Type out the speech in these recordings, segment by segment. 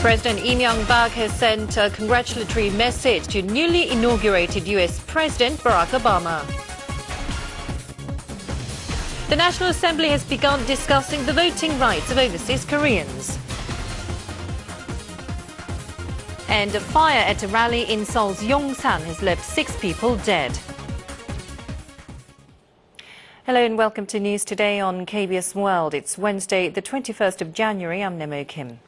President Lee Myung-bak has sent a congratulatory message to newly inaugurated U.S. President Barack Obama. The National Assembly has begun discussing the voting rights of overseas Koreans. And a fire at a rally in Seoul's Yongsan has left 6 people dead. Hello and welcome to News Today on KBS World. It's Wednesday, the 21st of January. I'm Nemo Kim.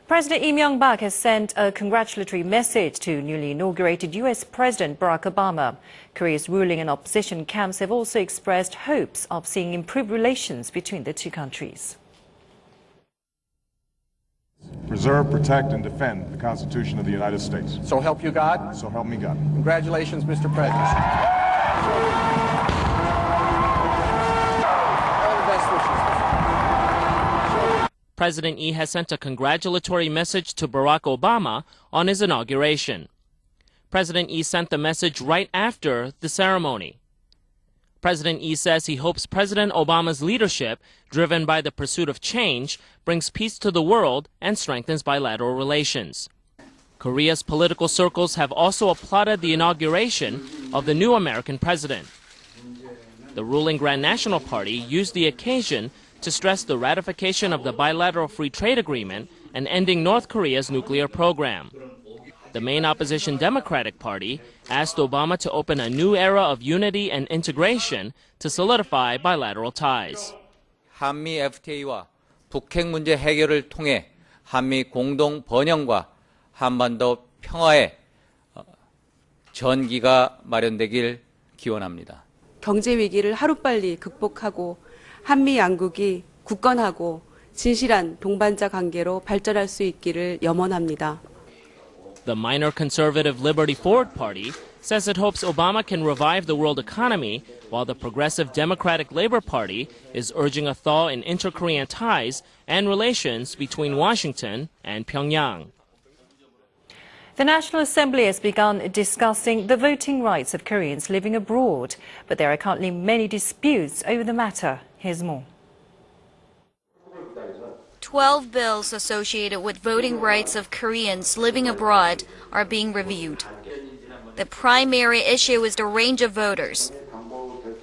President Lee Myung-bak has sent a congratulatory message to newly inaugurated U.S. President Barack Obama. Korea's ruling and opposition camps have also expressed hopes of seeing improved relations between the two countries. Preserve, protect, and defend the Constitution of the United States. So help you God? So help me God. Congratulations, Mr. President. All the best wishes. President Lee has sent a congratulatory message to Barack Obama on his inauguration. President Lee sent the message right after the ceremony. President Lee says he hopes President Obama's leadership, driven by the pursuit of change, brings peace to the world and strengthens bilateral relations. Korea's political circles have also applauded the inauguration of the new American president. The ruling Grand National Party used the occasion to stress the ratification of the bilateral free trade agreement and ending North Korea's nuclear program. The main opposition Democratic Party asked Obama to open a new era of unity and integration to solidify bilateral ties. 한미 FTA와 북핵 문제 해결을 통해 한미 공동 번영과 한반도 평화의 전기가 마련되길 기원합니다. 경제 위기를 하루빨리 극복하고 한미 양국이 굳건하고 진실한 동반자 관계로 발전할 수 있기를 염원합니다. The minor conservative Liberty Forward Party says it hopes Obama can revive the world economy, while the progressive Democratic Labor Party is urging a thaw in inter-Korean ties and relations between Washington and Pyongyang. The National Assembly has begun discussing the voting rights of Koreans living abroad, but there are currently many disputes over the matter. Here's more. 12 bills associated with voting rights of Koreans living abroad are being reviewed. The primary issue is the range of voters.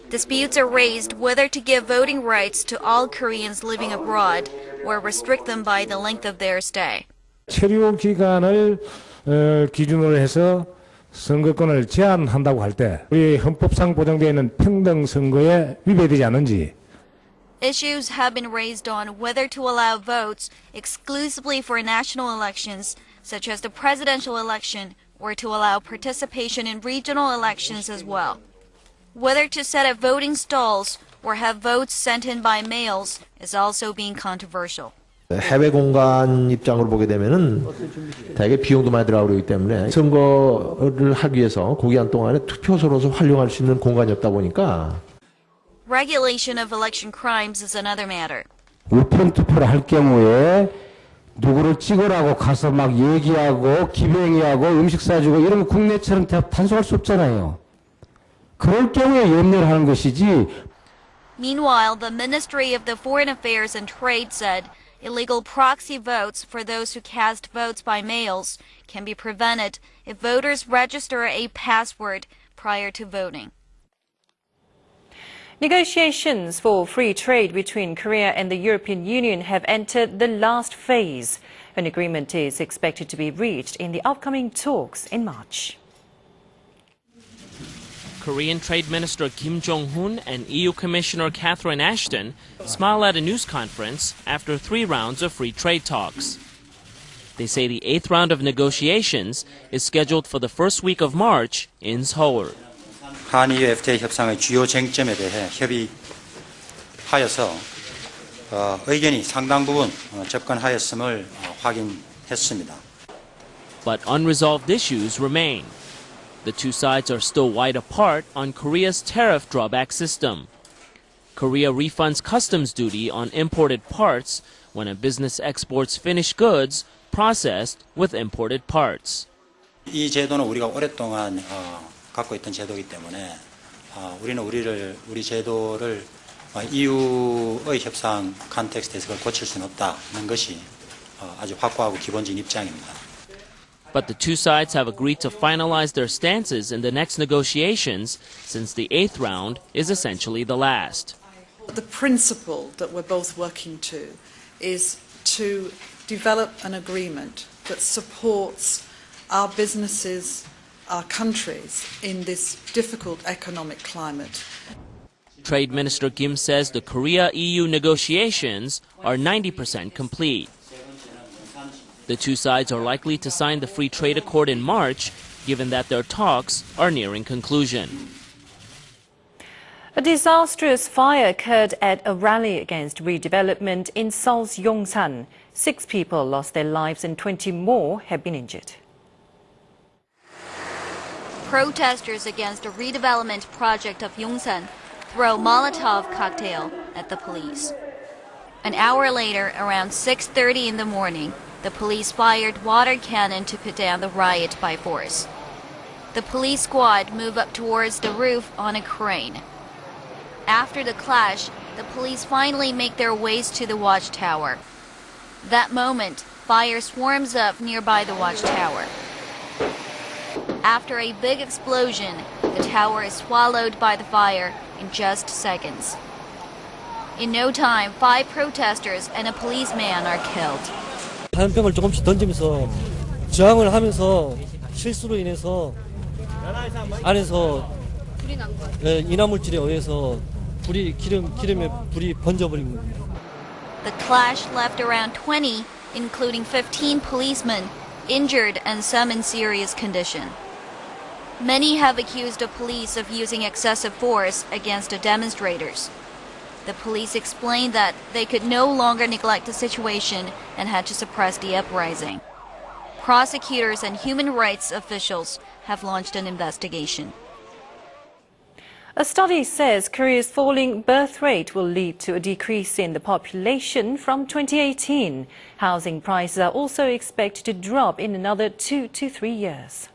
Disputes are raised whether to give voting rights to all Koreans living abroad or restrict them by the length of their stay. 체류 기간을 기준으로 해서 선거권을 제한한다고 할 때 우리 헌법상 보장되어 있는 평등 선거에 위배되지 않는지. Issues have been raised on whether to allow votes exclusively for national elections, such as the presidential election, or to allow participation in regional elections as well. Whether to set up voting stalls or have votes sent in by mails is also being controversial. 해외 공간 입장으로 보게 되면은 대개 비용도 많이 들어가고 그러기 때문에 선거를 하기 위해서 그 기간 동안에 투표소로서 활용할 수 있는 공간이 없다 보니까 Regulation of election crimes is another matter. 우편 투표를 할 경우에 누구를 찍으라고 가서 막 얘기하고 기병이하고 음식 사주고 이러면 국내처럼 단속할 수 없잖아요. 그럴 경우에 염려를 하는 것이지. Meanwhile, the Ministry of the Foreign Affairs and Trade said illegal proxy votes for those who cast votes by mails can be prevented if voters register a password prior to voting. Negotiations for free trade between Korea and the European Union have entered the last phase. An agreement is expected to be reached in the upcoming talks in March. Korean Trade Minister Kim Jong-un and EU Commissioner Catherine Ashton smile at a news conference after 3 rounds of free trade talks. They say the 8th round of negotiations is scheduled for the first week of March in Seoul. 한미 FTA 협상의 주요 쟁점에 대해 협의하여서 의견이 상당 부분 접근하였음을 확인했습니다. But unresolved issues remain. The two sides are still wide apart on Korea's tariff drawback system. Korea refunds customs duty on imported parts when a business exports finished goods processed with imported parts. 이 제도는 우리가 오랫동안 갖고 있던 제도이기 때문에 우리는 우리 제도를 EU의 협상 컨텍스트에서 그걸 고칠 수는 없다는 것이 아주 확고하고 기본적인 입장입니다. But the two sides have agreed to finalize their stances in the next negotiations, since the 8th round is essentially the last. The principle that we're both working to is to develop an agreement that supports our businesses, our countries in this difficult economic climate. Trade Minister Kim says the Korea-EU negotiations are 90% complete. The two sides are likely to sign the free trade accord in March, given that their talks are nearing conclusion. A disastrous fire occurred at a rally against redevelopment in Seoul's Yongsan. 6 people lost their lives and 20 more have been injured. Protesters against a redevelopment project of Yongsan throw Molotov cocktail at the police. An hour later, around 6:30 in the morning, the police fired water cannon to put down the riot by force. The police squad moved up towards the roof on a crane. After the clash, the police finally make their ways to the watchtower. That moment, fire swarms up nearby the watchtower. After a big explosion, the tower is swallowed by the fire in just seconds. In no time, 5 protesters and a policeman are killed. 화염병을 조금씩 던지면서 저항을 하면서 실수로 인해서 안에서 인화물질에 의해서 기름에 불이 번져버린 겁니다. The clash left around 20, including 15 policemen, injured and some in serious condition. Many have accused the police of using excessive force against the demonstrators. The police explained that they could no longer neglect the situation and had to suppress the uprising. Prosecutors and human rights officials have launched an investigation. A study says Korea's falling birth rate will lead to a decrease in the population from 2018. Housing prices are also expected to drop in another 2 to 3 years.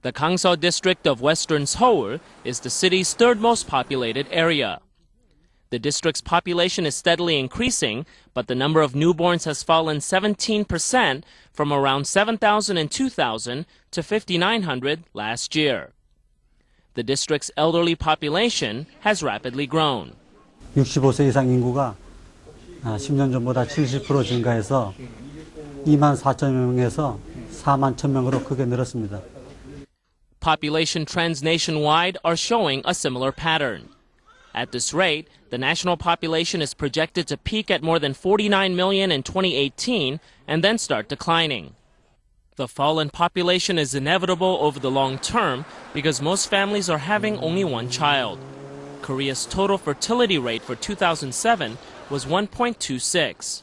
The Gangso district of western Seoul is the city's 3rd most populated area. The district's population is steadily increasing, but the number of newborns has fallen 17% from around 7,000 in 2000 to 5,900 last year. The district's elderly population has rapidly grown. 65세 이상 인구가 10년 전보다 70% 증가해서 2만 4천 명에서 4만 1천 명으로 크게 늘었습니다. Population trends nationwide are showing a similar pattern. At this rate, the national population is projected to peak at more than 49 million in 2018 and then start declining. The fall in population is inevitable over the long term because most families are having only one child. Korea's total fertility rate for 2007 was 1.26.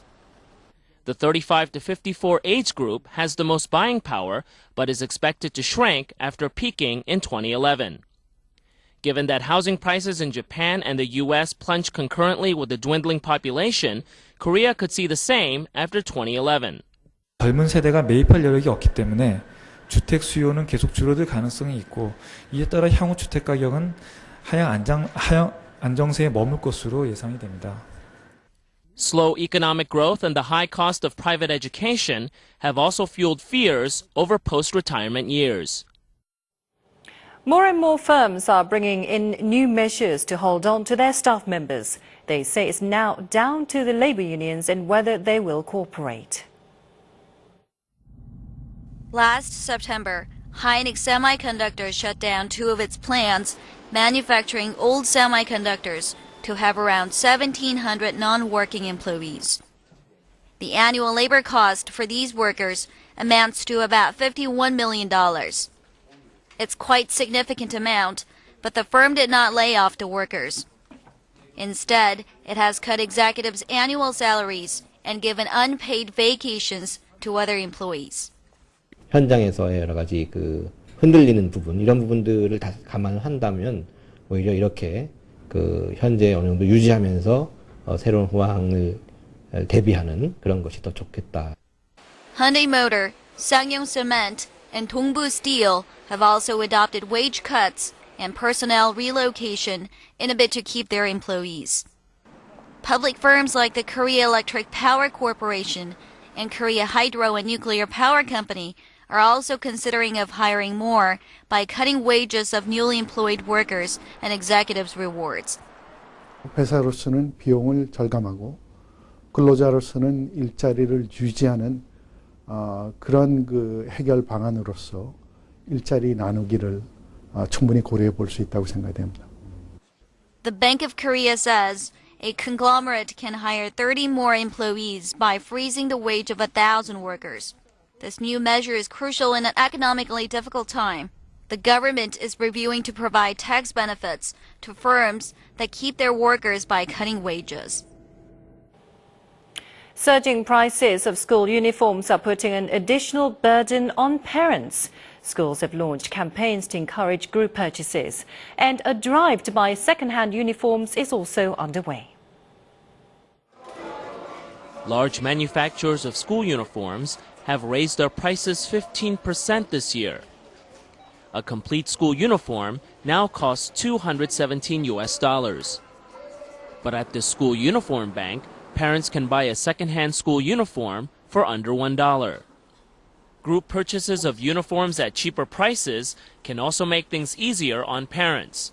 The 35 to 54 age group has the most buying power, but is expected to shrink after peaking in 2011. Given that housing prices in Japan and the U.S. plunged concurrently with the dwindling population, Korea could see the same after 2011. 젊은 세대가 매입할 여력이 없기 때문에 주택 수요는 계속 줄어들 가능성이 있고, 이에 따라 향후 주택 가격은 하향 안정세에 머물 것으로 예상이 됩니다. Slow economic growth and the high cost of private education have also fueled fears over post-retirement years. More and more firms are bringing in new measures to hold on to their staff members. They say it's now down to the labor unions and whether they will cooperate. Last September, Hynix Semiconductor shut down 2 of its plants manufacturing old semiconductors to have around 1,700 non-working employees. The annual labor cost for these workers amounts to about $51 million. It's quite a significant amount, but the firm did not lay off the workers. Instead, it has cut executives' annual salaries and given unpaid vacations to other employees. 현장에서의 여러 가지 흔들리는 부분, 이런 부분들을 다 감안을 한다면 오히려 이렇게 현재 어느 정도 유지하면서 새로운 호황을 대비하는 그런 것이 더 좋겠다. Hyundai Motor, Sangyong Cement, and Dongbu Steel have also adopted wage cuts and personnel relocation in a bid to keep their employees. Public firms like the Korea Electric Power Corporation and Korea Hydro and Nuclear Power Company are also considering of hiring more by cutting wages of newly employed workers and executives' rewards. 회사로서는 비용을 절감하고 근로자로서는 일자리를 유지하는 그런 그 해결 방안으로서 일자리 나누기를 충분히 고려해 볼 수 있다고 생각됩니다. The Bank of Korea says a conglomerate can hire 30 more employees by freezing the wage of 1,000 workers. This new measure is crucial in an economically difficult time. The government is reviewing to provide tax benefits to firms that keep their workers by cutting wages. Surging prices of school uniforms are putting an additional burden on parents. Schools have launched campaigns to encourage group purchases, and a drive to buy second-hand uniforms is also underway. Large manufacturers of school uniforms have raised their prices 15% this year. A complete school uniform now costs $217. But at the school uniform bank, parents can buy a second-hand school uniform for under $1. Group purchases of uniforms at cheaper prices can also make things easier on parents.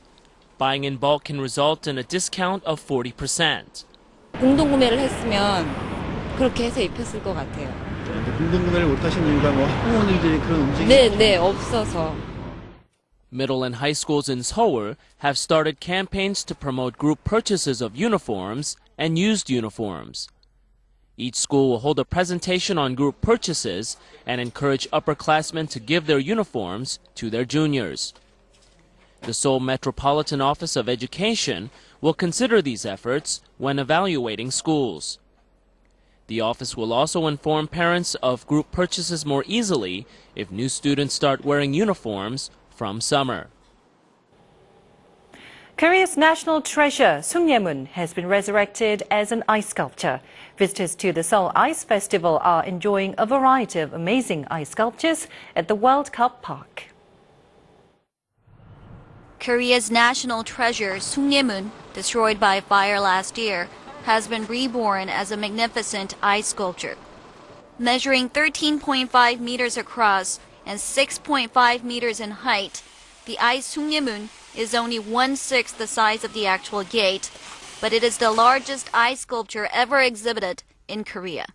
Buying in bulk can result in a discount of 40%. 공동구매를 했으면 그렇게 해서 입혔을 것 같아요. 공동구매를 못 하신 이유가 뭐 학부모님들이 그런 움직임이 네, 없어서. Middle and high schools in Seoul have started campaigns to promote group purchases of uniforms and used uniforms. Each school will hold a presentation on group purchases and encourage upperclassmen to give their uniforms to their juniors. The Seoul Metropolitan Office of Education will consider these efforts when evaluating schools. The office will also inform parents of group purchases more easily if new students start wearing uniforms from summer. Korea's national treasure, Sungyemun, has been resurrected as an ice sculpture. Visitors to the Seoul Ice Festival are enjoying a variety of amazing ice sculptures at the World Cup Park. Korea's national treasure, Sungyemun, destroyed by fire last year, has been reborn as a magnificent ice sculpture. Measuring 13.5 meters across and 6.5 meters in height, the ice Sungyemun is only 1/6 the size of the actual gate, but it is the largest ice sculpture ever exhibited in Korea.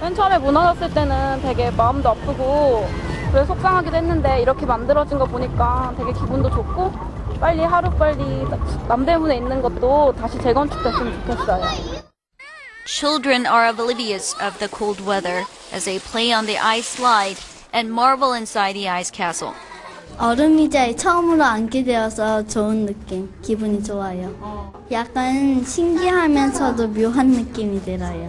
맨 처음에 무너졌을 때는 되게 마음도 아프고 그래서 속상하기도 했는데 이렇게 만들어진 거 보니까 되게 기분도 좋고 하루빨리 남대문에 있는 것도 다시 재건축됐으면 좋겠어요. Children are oblivious of the cold weather as they play on the ice slide and marvel inside the ice castle. 얼음의자에 처음으로 앉게 되어서 좋은 느낌, 기분이 좋아요. 약간 신기하면서도 묘한 느낌이 들어요.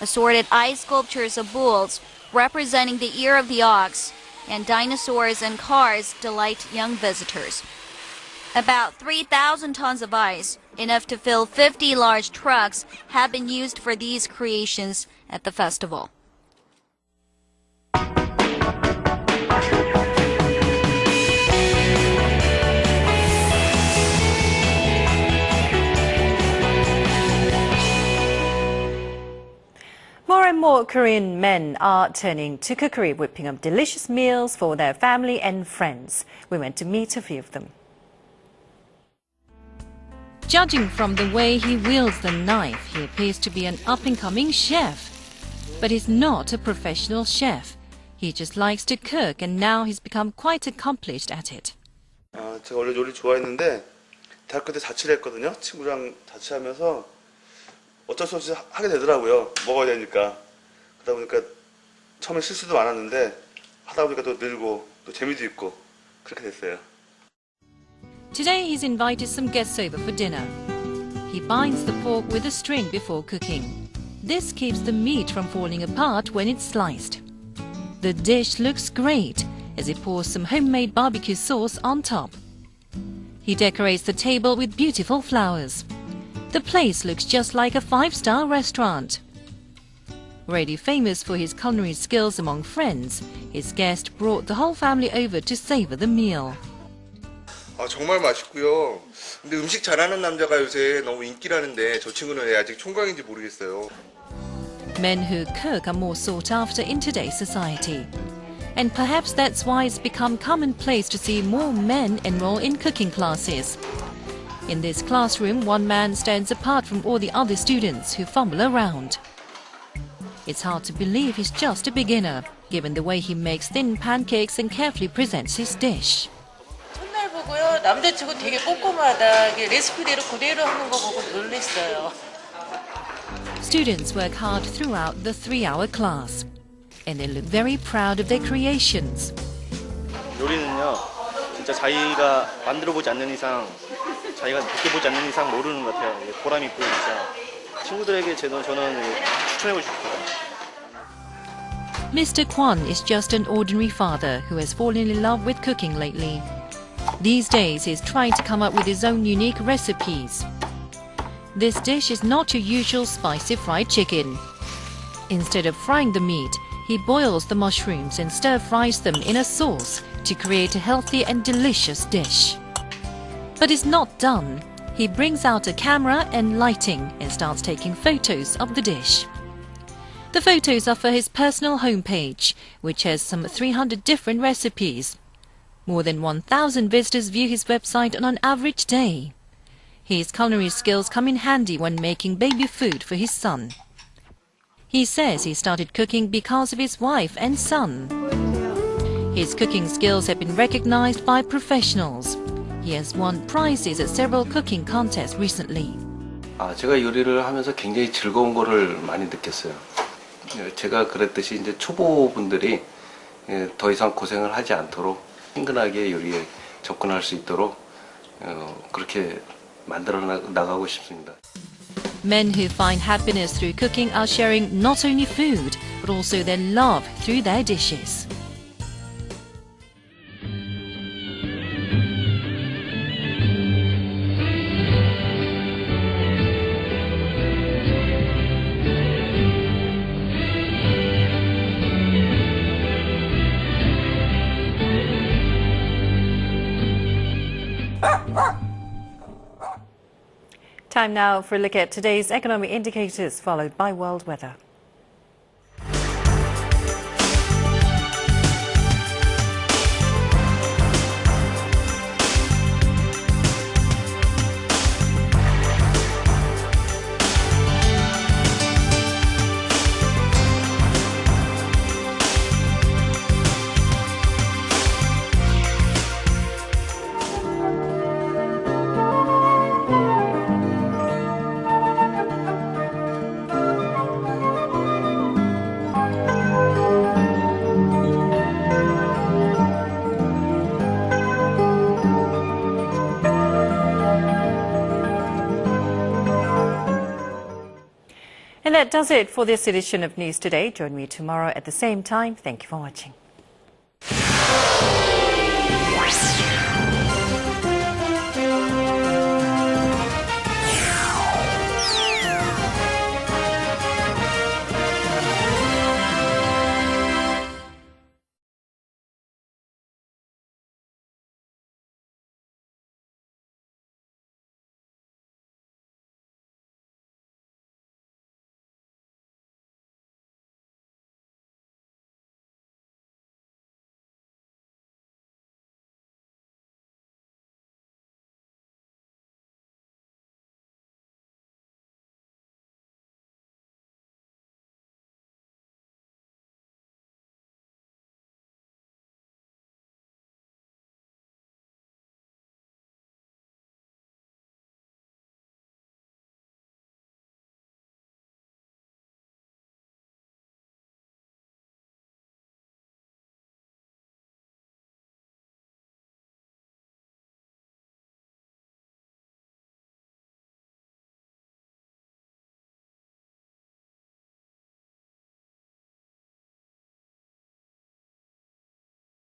Assorted ice sculptures of bulls representing the ear of the ox and dinosaurs and cars delight young visitors. About 3,000 tons of ice, enough to fill 50 large trucks, have been used for these creations at the festival. More and more Korean men are turning to cookery, whipping up delicious meals for their family and friends. We went to meet a few of them. Judging from the way he wields the knife, he appears to be an up-and-coming chef. But he's not a professional chef. He just likes to cook, and now he's become quite accomplished at it. 제가 원래 요리 좋아했는데 대학교 때 자취를 했거든요. 친구랑 자취하면서 어쩔 수 없이 하게 되더라고요. 먹어야 되니까. 그러다 보니까 처음에 실수도 많았는데 하다 보니까 또 늘고 또 재미도 있고 그렇게 됐어요. Today he's invited some guests over for dinner. He binds the pork with a string before cooking. This keeps the meat from falling apart when it's sliced. The dish looks great as he pours some homemade barbecue sauce on top. He decorates the table with beautiful flowers. The place looks just like a 5-star restaurant. Already famous for his culinary skills among friends, his guest brought the whole family over to savor the meal. 정말 맛있고요. 근데 음식 잘하는 남자가 요새 너무 인기라는데 저 친구는 왜 아직 총각인지 모르겠어요. Men who cook are more sought after in today's society. And perhaps that's why it's become commonplace to see more men enroll in cooking classes. In this classroom, one man stands apart from all the other students who fumble around. It's hard to believe he's just a beginner, given the way he makes thin pancakes and carefully presents his dish. 첫날 보고요, 남자치고 되게 꼼꼼하다. 레시피대로 그대로 하는 거 보고 놀랐어요. Students work hard throughout the 3-hour class, and they look very proud of their creations. 요리는요, 진짜 자기가 만들어보지 않는 이상, 자기가 느껴보지 않는 이상 모르는 것 같아요. 보람이 보이니까. 친구들에게 저는 추천해보고 싶습니다. Mr. Kwan is just an ordinary father who has fallen in love with cooking lately. These days, he's trying to come up with his own unique recipes. This dish is not your usual spicy fried chicken. Instead of frying the meat, he boils the mushrooms and stir-fries them in a sauce to create a healthy and delicious dish. But it's not done. He brings out a camera and lighting and starts taking photos of the dish. The photos are for his personal homepage, which has some 300 different recipes. More than 1,000 visitors view his website on an average day. His culinary skills come in handy when making baby food for his son. He says he started cooking because of his wife and son. His cooking skills have been recognized by professionals. He has won prizes at several cooking contests recently. 제가 요리를 하면서 굉장히 즐거운 거를 많이 느꼈어요. 제가 그랬듯이 이제 초보분들이 더 이상 고생을 하지 않도록 친근하게 요리에 접근할 수 있도록 그렇게 만들어 나가고 싶습니다. Men who find happiness through cooking are sharing not only food, but also their love through their dishes. Time now for a look at today's economic indicators, followed by world weather. And that does it for this edition of News Today. Join me tomorrow at the same time. Thank you for watching.